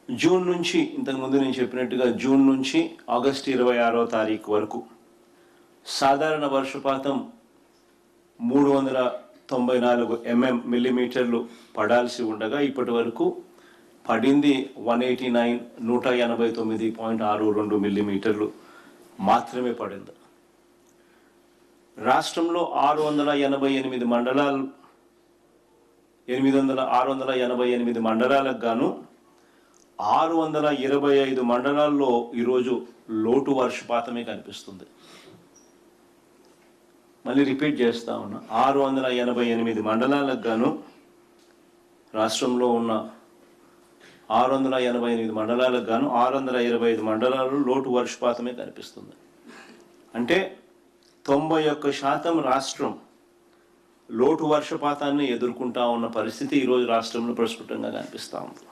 June నుంచి, ఇంతకుముందు నేను చెప్పినట్టుగా జూన్ నుంచి ఆగస్టు 26వ తారీఖు వరకు సాధారణ వర్షపాతం 394 మిల్లీమీటర్లు పడాల్సి ఉండగా ఇప్పటి వరకు పడింది 189.62 మిల్లీమీటర్లు మాత్రమే పడింది. రాష్ట్రంలో 688 మండలాలు 688 మండలాలకు గాను 625 మండలాల్లో ఈరోజు లోటు వర్షపాతమే కనిపిస్తుంది. మళ్ళీ రిపీట్ చేస్తా ఉన్నా, 688 మండలాలకు గాను రాష్ట్రంలో ఉన్న 688 మండలాలకు గాను 625 మండలాల్లో లోటు వర్షపాతమే కనిపిస్తుంది. అంటే 91% రాష్ట్రం లోటు వర్షపాతాన్ని ఎదుర్కొంటా ఉన్న పరిస్థితి ఈరోజు రాష్ట్రంలో ప్రస్ఫుటంగా కనిపిస్తూ ఉంది.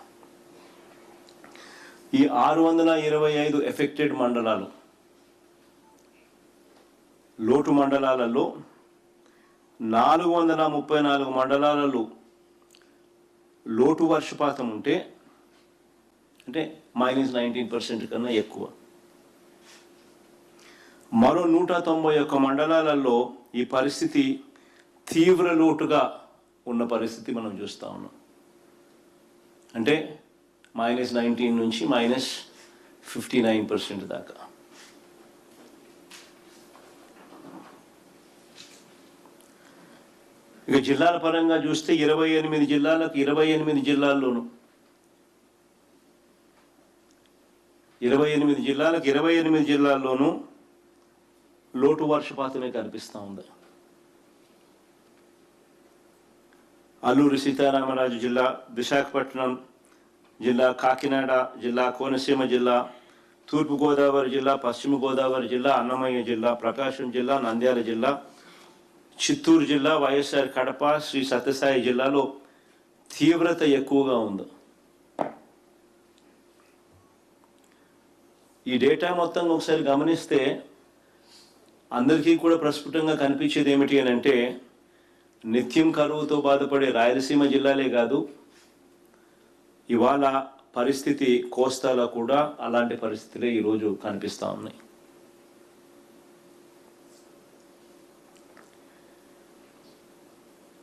ఈ 625 ఎఫెక్టెడ్ మండలాలు, లోటు మండలాలలో 434 మండలాలలో లోటు వర్షపాతం ఉంటే, అంటే -19% కన్నా ఎక్కువ. మరో 191 మండలాలలో ఈ పరిస్థితి తీవ్ర లోటుగా ఉన్న పరిస్థితి మనం చూస్తూ ఉన్నాం. అంటే -19 నుంచి -59% దాకా. ఇక జిల్లాల పరంగా చూస్తే 28 జిల్లాలకు 28 జిల్లాల్లోనూ 28 జిల్లాలకు 28 జిల్లాల్లోనూ లోటు వర్షపాతమే కనిపిస్తూ ఉంది. అల్లూరి సీతారామరాజు జిల్లా, విశాఖపట్నం జిల్లా, కాకినాడ జిల్లా, కోనసీమ జిల్లా, తూర్పుగోదావరి జిల్లా, పశ్చిమ గోదావరి జిల్లా, అన్నమయ్య జిల్లా, ప్రకాశం జిల్లా, నంద్యాల జిల్లా, చిత్తూరు జిల్లా, వైఎస్ఆర్ కడప, శ్రీ సత్యసాయి జిల్లాలో తీవ్రత ఎక్కువగా ఉంది. ఈ డేటా మొత్తం ఒకసారి గమనిస్తే అందరికీ కూడా ప్రస్ఫుటంగా కనిపించేది ఏమిటి అని అంటే, నిత్యం కరువుతో బాధపడే రాయలసీమ జిల్లాలే కాదు, ఇవాళ పరిస్థితి కోస్తాలో కూడా అలాంటి పరిస్థితులే ఈరోజు కనిపిస్తూ ఉన్నాయి.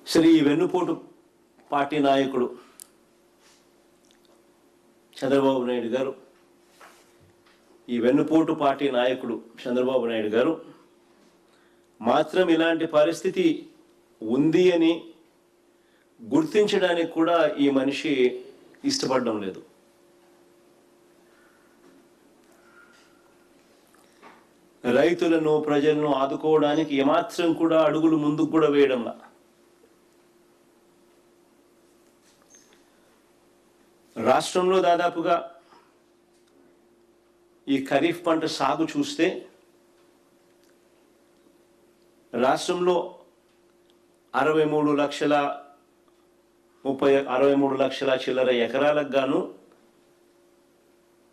సరే, ఈ వెన్నుపోటు పార్టీ నాయకుడు చంద్రబాబు నాయుడు గారు, ఈ వెన్నుపోటు పార్టీ నాయకుడు చంద్రబాబు నాయుడు గారు మాత్రం ఇలాంటి పరిస్థితి ఉంది అని గుర్తించడానికి కూడా ఈ మనిషి ఇష్టపడడం లేదు. రైతులను, ప్రజలను ఆదుకోవడానికి ఏమాత్రం కూడా అడుగులు ముందుకు కూడా వేయడంలా. రాష్ట్రంలో దాదాపుగా ఈ ఖరీఫ్ పంట సాగు చూస్తే రాష్ట్రంలో 63 లక్షల చిల్లర ఎకరాలకు గాను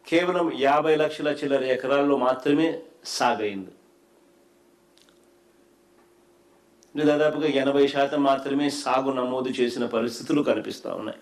కేవలం 50 లక్షల చిల్లర ఎకరాల్లో మాత్రమే సాగైంది. దాదాపుగా 80% మాత్రమే సాగు నమోదు చేసిన పరిస్థితులు కనిపిస్తూ ఉన్నాయి.